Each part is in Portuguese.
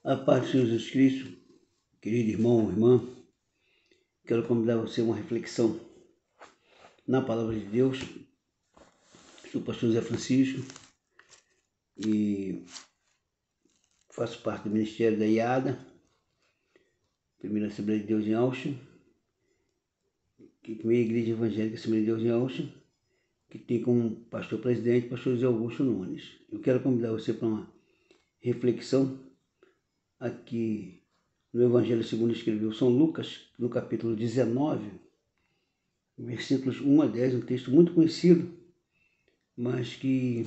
A paz do Senhor Jesus Cristo, querido irmão, irmã, quero convidar você a uma reflexão na Palavra de Deus. Sou o pastor José Francisco e faço parte do Ministério da IADA, Primeira Assembleia de Deus em Austin, que é a Igreja Evangélica Assembleia de Deus em Austin, que tem como pastor presidente o pastor José Augusto Nunes. Eu quero convidar você para uma reflexão aqui no Evangelho segundo escreveu São Lucas, no capítulo 19, versículos 1 a 10, um texto muito conhecido, mas que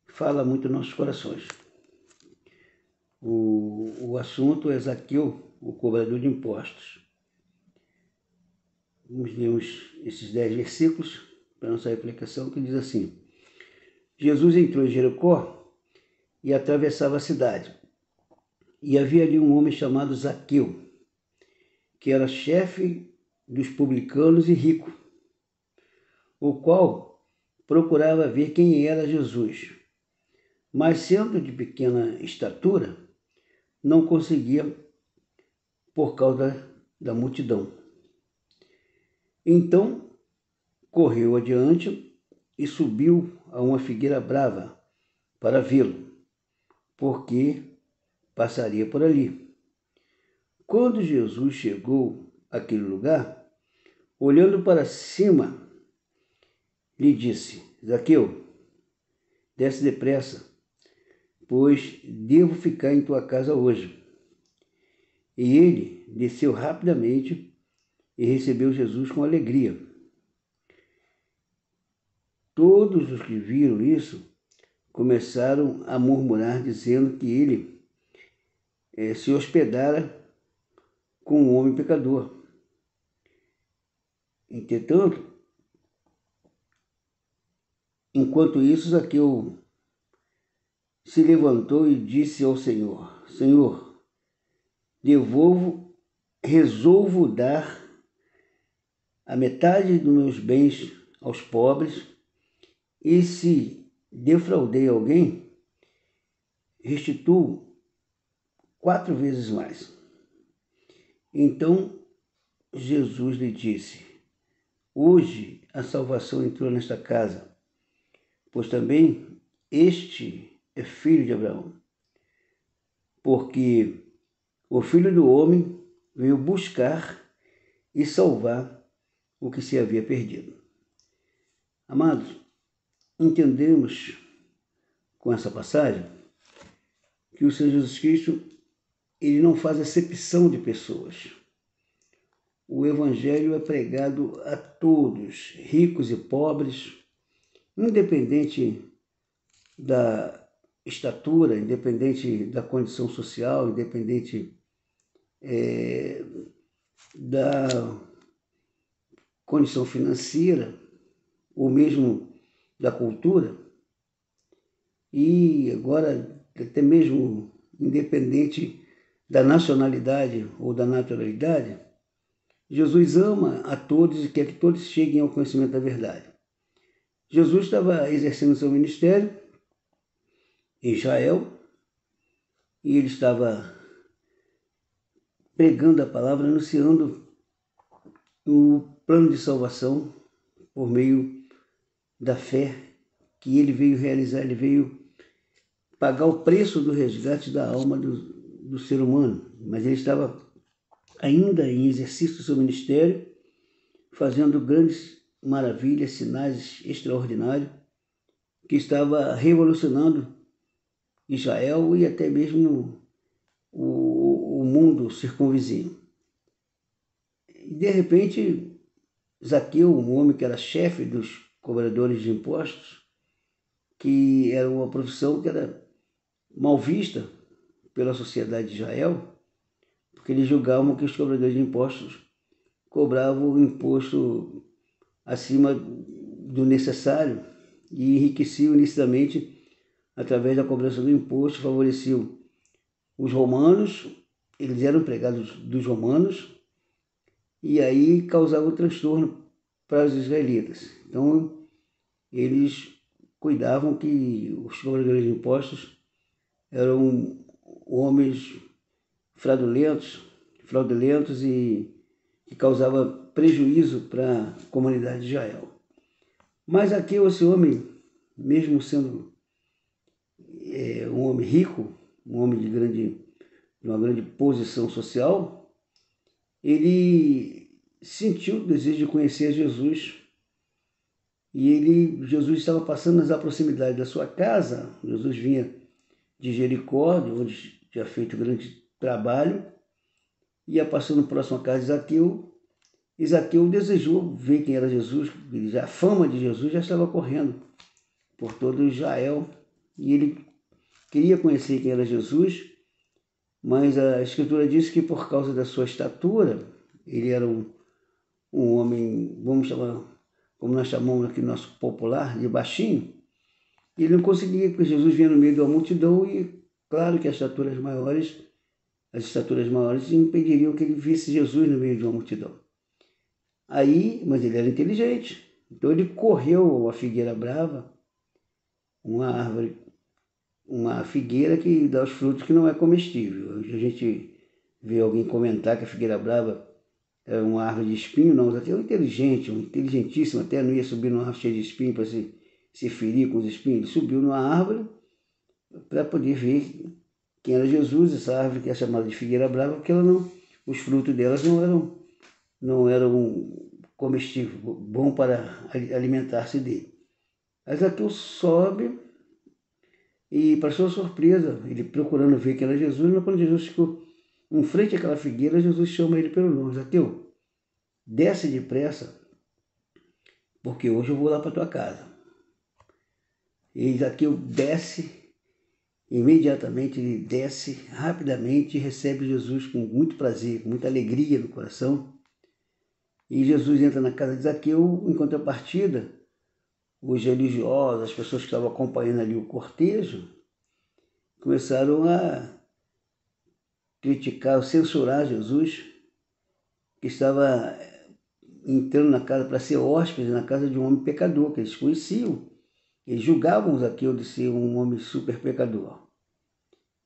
fala muito aos nossos corações. O assunto é Zaqueu, o cobrador de impostos. Vamos ler esses 10 versículos para a nossa reflexão, que diz assim: Jesus entrou em Jericó e atravessava a cidade. E havia ali um homem chamado Zaqueu, que era chefe dos publicanos e rico, o qual procurava ver quem era Jesus. Mas, sendo de pequena estatura, não conseguia por causa da multidão. Então, correu adiante e subiu a uma figueira brava para vê-lo, porque passaria por ali. Quando Jesus chegou àquele lugar, olhando para cima, lhe disse: Zaqueu, desce depressa, pois devo ficar em tua casa hoje. E ele desceu rapidamente e recebeu Jesus com alegria. Todos os que viram isso começaram a murmurar, dizendo que ele se hospedara com um homem pecador. Entretanto, enquanto isso, Zaqueu se levantou e disse ao Senhor: Senhor, resolvo dar a metade dos meus bens aos pobres, e se defraudei alguém, restituo 4 vezes mais. Então Jesus lhe disse: hoje a salvação entrou nesta casa, pois também este é filho de Abraão, porque o Filho do Homem veio buscar e salvar o que se havia perdido. Amados, entendemos com essa passagem que o Senhor Jesus Cristo ele não faz acepção de pessoas. O Evangelho é pregado a todos, ricos e pobres, independente da estatura, independente da condição social, independente da condição financeira, ou mesmo da cultura, e agora até mesmo independente da nacionalidade ou da naturalidade. Jesus ama a todos e quer que todos cheguem ao conhecimento da verdade. Jesus estava exercendo seu ministério em Israel e ele estava pregando a palavra, anunciando o plano de salvação por meio da fé que ele veio realizar. Ele veio pagar o preço do resgate da alma do ser humano, mas ele estava ainda em exercício do seu ministério, fazendo grandes maravilhas, sinais extraordinários, que estava revolucionando Israel e até mesmo o mundo circunvizinho. E de repente, Zaqueu, um homem que era chefe dos cobradores de impostos, que era uma profissão que era mal vista pela sociedade de Israel, porque eles julgavam que os cobradores de impostos cobravam o imposto acima do necessário e enriqueciam ilicitamente através da cobrança do imposto, favoreciam os romanos, eles eram empregados dos romanos, e aí causavam transtorno para os israelitas. Então, eles cuidavam que os cobradores de impostos eram homens fraudulentos e que causava prejuízo para a comunidade de Israel. Mas Zaqueu, esse homem, mesmo sendo um homem rico, um homem de uma grande posição social, ele sentiu o desejo de conhecer Jesus. E Jesus estava passando nas proximidades da sua casa. Jesus vinha de Jericó, onde tinha feito grande trabalho, ia passando próximo à casa de Zaqueu, e Zaqueu desejou ver quem era Jesus. A fama de Jesus já estava correndo por todo Israel, e ele queria conhecer quem era Jesus, mas a Escritura diz que por causa da sua estatura, ele era um homem, vamos chamar, como nós chamamos aqui no nosso popular, de baixinho. E ele não conseguia, porque Jesus vinha no meio de uma multidão e, claro que as estaturas maiores impediriam que ele visse Jesus no meio de uma multidão. Mas ele era inteligente, então ele correu a uma figueira brava, uma figueira que dá os frutos que não é comestível. Hoje a gente vê alguém comentar que a figueira brava é uma árvore de espinho. Não, Zaqueu é inteligentíssimo, até não ia subir numa árvore cheia de espinho para se ferir com os espinhos. Ele subiu numa árvore para poder ver quem era Jesus. Essa árvore que é chamada de figueira brava, porque os frutos delas não eram comestíveis, bom para alimentar-se dele. Aí Zaqueu sobe e, para sua surpresa, ele procurando ver quem era Jesus, mas quando Jesus ficou em frente àquela figueira, Jesus chama ele pelo nome: Zaqueu, desce depressa, porque hoje eu vou lá para tua casa. E Zaqueu desce, imediatamente ele desce rapidamente e recebe Jesus com muito prazer, com muita alegria no coração. E Jesus entra na casa de Zaqueu. Em contrapartida, os religiosos, as pessoas que estavam acompanhando ali o cortejo, começaram a criticar, censurar Jesus, que estava entrando na casa para ser hóspede na casa de um homem pecador, que eles conheciam. Eles julgavam Zaqueu de ser um homem super pecador.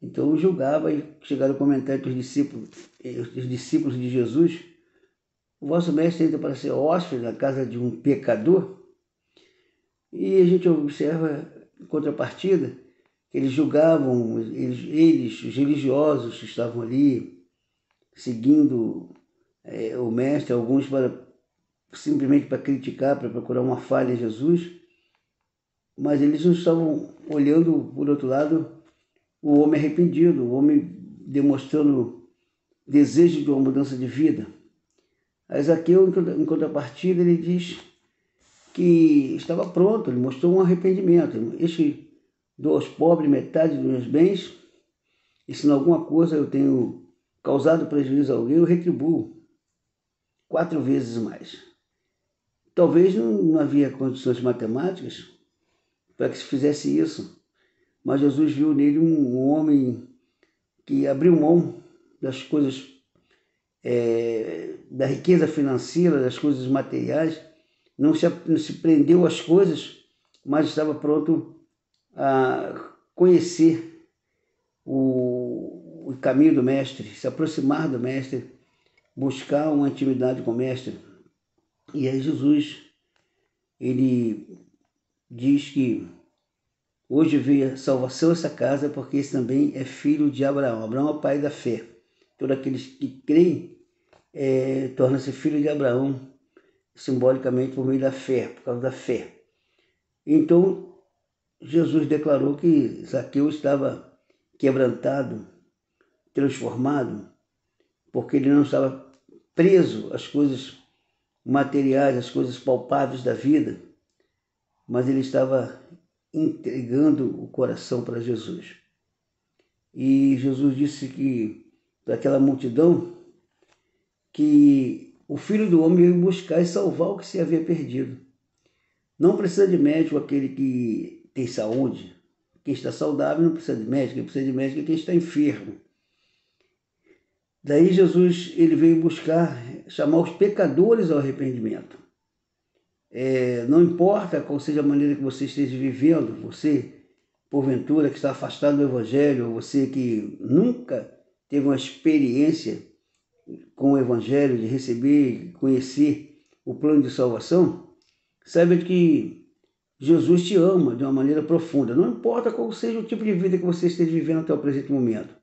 Então julgava, e chegaram a comentar entre os discípulos de Jesus: o vosso mestre entra para ser hóspede na casa de um pecador? E a gente observa, em contrapartida, que eles julgavam, os religiosos que estavam ali, seguindo o mestre, alguns simplesmente para criticar, para procurar uma falha em Jesus, mas eles não estavam olhando, por outro lado, o homem arrependido, o homem demonstrando desejo de uma mudança de vida. Aí Zaqueu, em contrapartida, ele diz que estava pronto, ele mostrou um arrependimento. Dou aos pobres metade dos meus bens, e se em alguma coisa eu tenho causado prejuízo a alguém, eu retribuo 4 vezes mais. Talvez não havia condições matemáticas para que se fizesse isso, mas Jesus viu nele um homem que abriu mão das coisas, da riqueza financeira, das coisas materiais, não se prendeu às coisas, mas estava pronto a conhecer o caminho do mestre, se aproximar do mestre, buscar uma intimidade com o mestre. E aí Jesus, ele diz que hoje veio a salvação a essa casa, porque esse também é filho de Abraão. Abraão é o pai da fé. Todos aqueles que creem tornam-se filho de Abraão, simbolicamente por meio da fé, por causa da fé. Então, Jesus declarou que Zaqueu estava quebrantado, transformado, porque ele não estava preso às coisas materiais, às coisas palpáveis da vida, mas ele estava entregando o coração para Jesus. E Jesus disse que, para aquela multidão, que o Filho do Homem veio buscar e salvar o que se havia perdido. Não precisa de médico aquele que tem saúde. Quem está saudável não precisa de médico, quem precisa de médico é quem está enfermo. Daí Jesus, ele veio chamar os pecadores ao arrependimento. Não importa qual seja a maneira que você esteja vivendo, você porventura, que está afastado do Evangelho, ou você que nunca teve uma experiência com o Evangelho, de receber, conhecer o plano de salvação, saiba que Jesus te ama de uma maneira profunda. Não importa qual seja o tipo de vida que você esteja vivendo até o presente momento.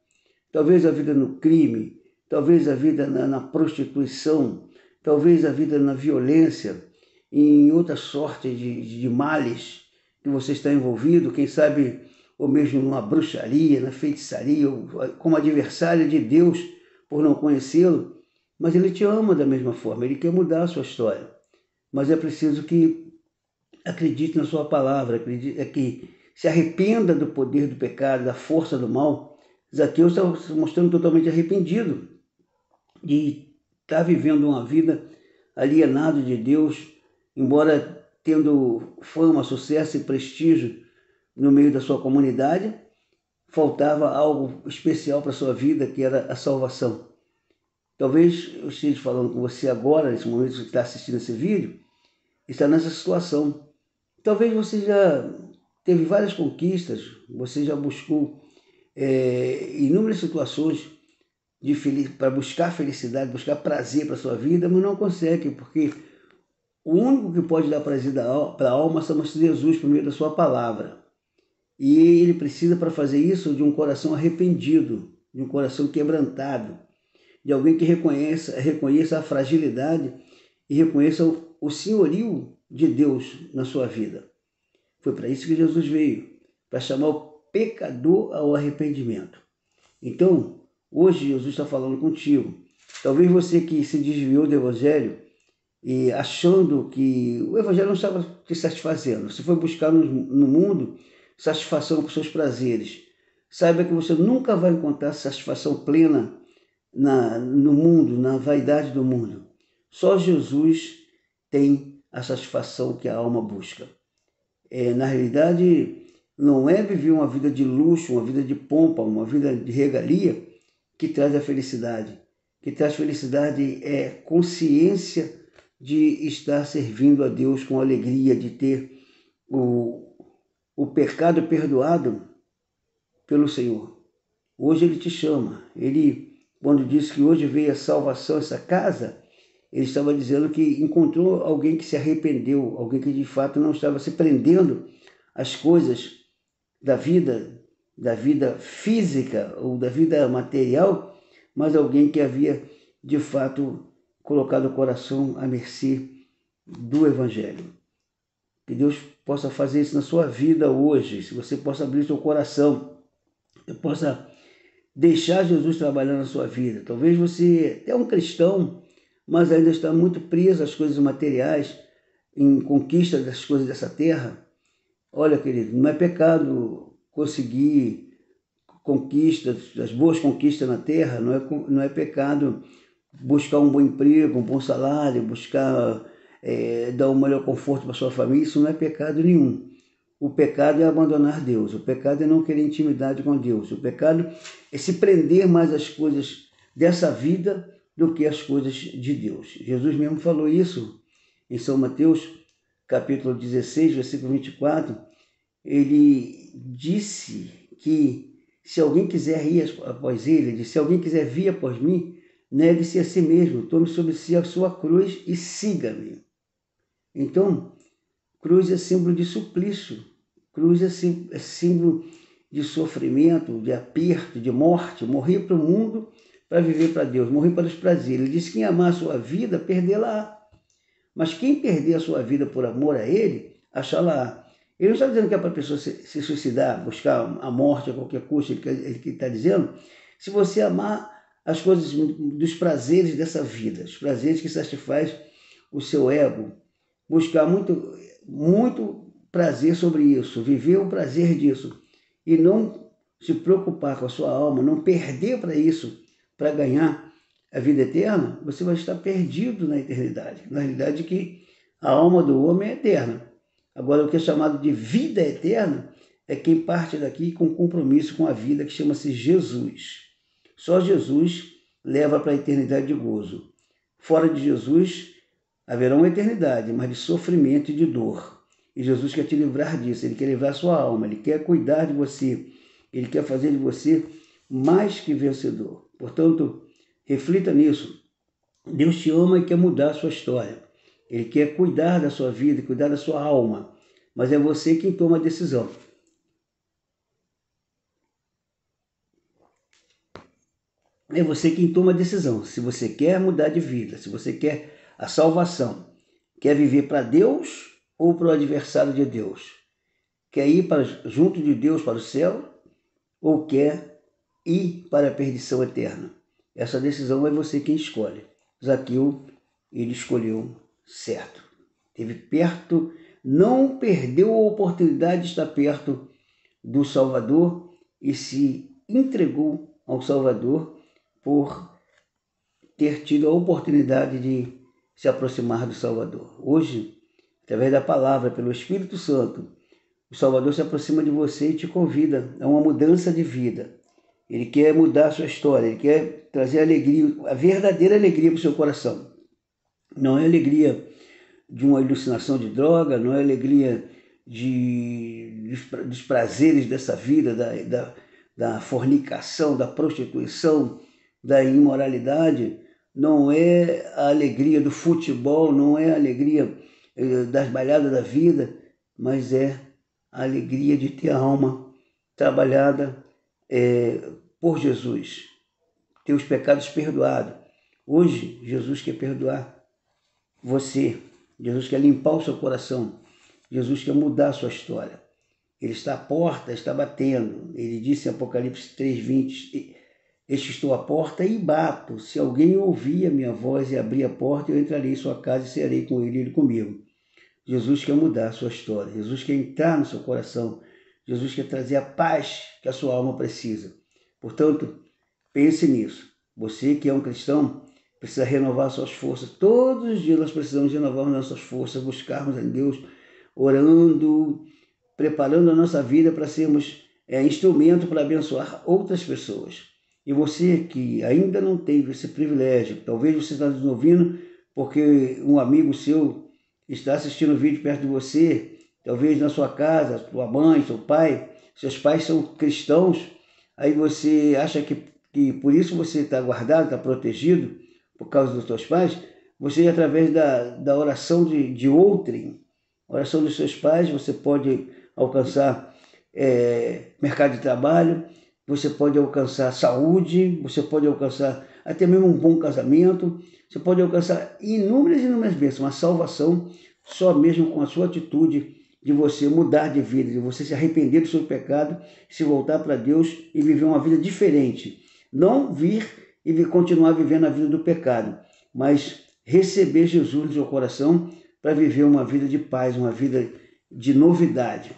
Talvez a vida no crime, talvez a vida na prostituição, talvez a vida na violência, em outra sorte de males que você está envolvido, quem sabe, ou mesmo numa bruxaria, na feitiçaria, ou como adversário de Deus por não conhecê-lo, mas Ele te ama da mesma forma, Ele quer mudar a sua história. Mas é preciso que acredite na sua palavra, que se arrependa do poder do pecado, da força do mal. Zaqueu está se mostrando totalmente arrependido de estar vivendo uma vida alienado de Deus, embora tendo fama, sucesso e prestígio no meio da sua comunidade, faltava algo especial para a sua vida, que era a salvação. Talvez eu esteja falando com você agora, nesse momento que você está assistindo esse vídeo, está nessa situação. Talvez você já teve várias conquistas, você já buscou inúmeras situações para buscar felicidade, buscar prazer para a sua vida, mas não consegue, porque o único que pode dar prazer para a alma somos Jesus por meio da sua palavra. E ele precisa, para fazer isso, de um coração arrependido, de um coração quebrantado, de alguém que reconheça a fragilidade e reconheça o senhorio de Deus na sua vida. Foi para isso que Jesus veio, para chamar o pecador ao arrependimento. Então, hoje Jesus está falando contigo. Talvez você que se desviou do Evangelho e achando que o Evangelho não estava te satisfazendo. Você foi buscar no mundo satisfação para os seus prazeres. Saiba que você nunca vai encontrar satisfação plena no mundo, na vaidade do mundo. Só Jesus tem a satisfação que a alma busca. Na realidade, não é viver uma vida de luxo, uma vida de pompa, uma vida de regalia que traz a felicidade. Que traz felicidade é consciência de estar servindo a Deus com alegria, de ter o pecado perdoado pelo Senhor. Hoje Ele te chama. Ele, quando disse que hoje veio a salvação a essa casa, Ele estava dizendo que encontrou alguém que se arrependeu, alguém que de fato não estava se prendendo às coisas da vida física ou da vida material, mas alguém que havia de fato colocado o coração à mercê do Evangelho. Que Deus possa fazer isso na sua vida hoje, se você possa abrir seu coração, você possa deixar Jesus trabalhar na sua vida. Talvez você é um cristão, mas ainda está muito preso às coisas materiais, em conquista das coisas dessa terra. Olha, querido, não é pecado conseguir conquistas, as boas conquistas na terra, não é pecado buscar um bom emprego, um bom salário, buscar dar um melhor conforto para sua família. Isso não é pecado nenhum. O pecado é abandonar Deus, o pecado é não querer intimidade com Deus, o pecado é se prender mais às coisas dessa vida do que às coisas de Deus. Jesus mesmo falou isso em São Mateus, capítulo 16, versículo 24. Ele disse que se alguém quiser ir após ele, se alguém quiser vir após mim, negue-se a si mesmo, tome sobre si a sua cruz e siga-me. Então, cruz é símbolo de suplício, cruz é símbolo de sofrimento, de aperto, de morte, morrer para o mundo para viver para Deus, morrer para os prazeres. Ele disse que quem amar a sua vida, perdê-la. Mas quem perder a sua vida por amor a Ele, achá-la. Ele não está dizendo que é para a pessoa se suicidar, buscar a morte a qualquer custo. Ele está dizendo, se você amar as coisas dos prazeres dessa vida, os prazeres que satisfaz o seu ego, buscar muito prazer sobre isso, viver o prazer disso e não se preocupar com a sua alma, não perder para isso, para ganhar a vida eterna, você vai estar perdido na eternidade. Na realidade que a alma do homem é eterna. Agora, o que é chamado de vida eterna é quem parte daqui com compromisso com a vida que chama-se Jesus. Só Jesus leva para a eternidade de gozo. Fora de Jesus, haverá uma eternidade, mas de sofrimento e de dor. E Jesus quer te livrar disso, Ele quer livrar a sua alma, Ele quer cuidar de você, Ele quer fazer de você mais que vencedor. Portanto, reflita nisso. Deus te ama e quer mudar a sua história. Ele quer cuidar da sua vida, cuidar da sua alma. Mas é você quem toma a decisão. É você quem toma a decisão. Se você quer mudar de vida, se você quer a salvação, quer viver para Deus ou para o adversário de Deus? Quer ir junto de Deus para o céu ou quer ir para a perdição eterna? Essa decisão é você quem escolhe. Zaqueu, ele escolheu certo. Esteve perto, não perdeu a oportunidade de estar perto do Salvador e se entregou ao Salvador por ter tido a oportunidade de se aproximar do Salvador. Hoje, através da palavra, pelo Espírito Santo, o Salvador se aproxima de você e te convida a uma mudança de vida. Ele quer mudar a sua história, Ele quer trazer alegria, a verdadeira alegria para o seu coração. Não é alegria de uma alucinação de droga, não é alegria dos prazeres dessa vida, da fornicação, da prostituição, da imoralidade, não é a alegria do futebol, não é a alegria das balhadas da vida, mas é a alegria de ter a alma trabalhada por Jesus, ter os pecados perdoados. Hoje, Jesus quer perdoar você, Jesus quer limpar o seu coração, Jesus quer mudar a sua história. Ele está à porta, está batendo. Ele disse em Apocalipse 3:20, este estou à porta e bato. Se alguém ouvir a minha voz e abrir a porta, eu entrarei em sua casa e serei com ele e ele comigo. Jesus quer mudar a sua história. Jesus quer entrar no seu coração. Jesus quer trazer a paz que a sua alma precisa. Portanto, pense nisso. Você que é um cristão, precisa renovar suas forças. Todos os dias nós precisamos renovar nossas forças, buscarmos a Deus, orando, preparando a nossa vida para sermos instrumento para abençoar outras pessoas. E você que ainda não teve esse privilégio, talvez você está nos ouvindo porque um amigo seu está assistindo o vídeo perto de você, talvez na sua casa, sua mãe, seu pai, seus pais são cristãos, aí você acha que por isso você está guardado, está protegido, por causa dos seus pais, você através da oração de outrem, oração dos seus pais, você pode alcançar mercado de trabalho, você pode alcançar saúde, você pode alcançar até mesmo um bom casamento, você pode alcançar inúmeras bênçãos, uma salvação só mesmo com a sua atitude de você mudar de vida, de você se arrepender do seu pecado, se voltar para Deus e viver uma vida diferente. Não vir e continuar vivendo a vida do pecado, mas receber Jesus no seu coração para viver uma vida de paz, uma vida de novidade.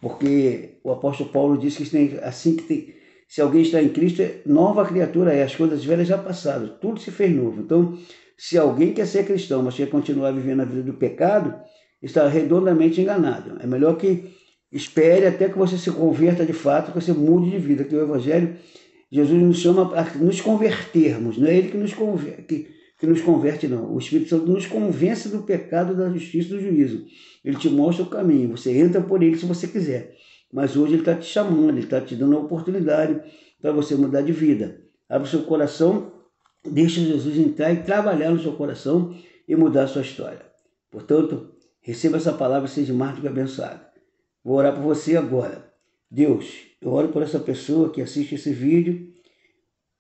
Porque o apóstolo Paulo diz que se alguém está em Cristo, nova criatura é, as coisas velhas já passaram, tudo se fez novo. Então, se alguém quer ser cristão, mas quer continuar vivendo a vida do pecado, está redondamente enganado. É melhor que espere até que você se converta de fato, que você mude de vida, que o Evangelho, Jesus nos chama a nos convertermos, não é Ele que nos converte, não. O Espírito Santo nos convence do pecado, da justiça e do juízo. Ele te mostra o caminho, você entra por ele se você quiser. Mas hoje ele está te chamando, ele está te dando a oportunidade para você mudar de vida. Abre o seu coração, deixa Jesus entrar e trabalhar no seu coração e mudar a sua história. Portanto, receba essa palavra e seja mais do que abençoado. Vou orar por você agora. Deus, eu oro por essa pessoa que assiste esse vídeo,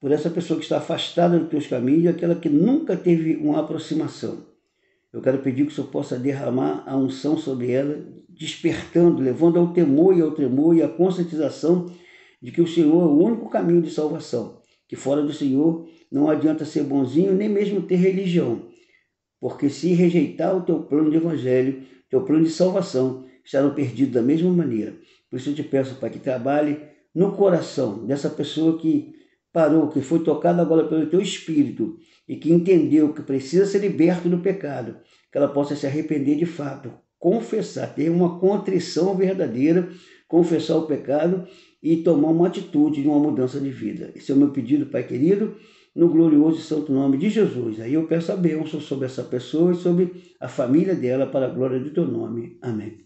por essa pessoa que está afastada dos teus caminhos e aquela que nunca teve uma aproximação. Eu quero pedir que o Senhor possa derramar a unção sobre ela, despertando, levando ao temor e ao tremor e à conscientização de que o Senhor é o único caminho de salvação, que fora do Senhor não adianta ser bonzinho nem mesmo ter religião, porque se rejeitar o teu plano de evangelho, teu plano de salvação, estarão perdidos da mesma maneira. Por isso eu te peço, Pai, que trabalhe no coração dessa pessoa que parou, que foi tocada agora pelo teu Espírito e que entendeu que precisa ser liberto do pecado, que ela possa se arrepender de fato, confessar, ter uma contrição verdadeira, confessar o pecado e tomar uma atitude de uma mudança de vida. Esse é o meu pedido, Pai querido, no glorioso e santo nome de Jesus. Aí eu peço a bênção sobre essa pessoa e sobre a família dela para a glória do teu nome. Amém.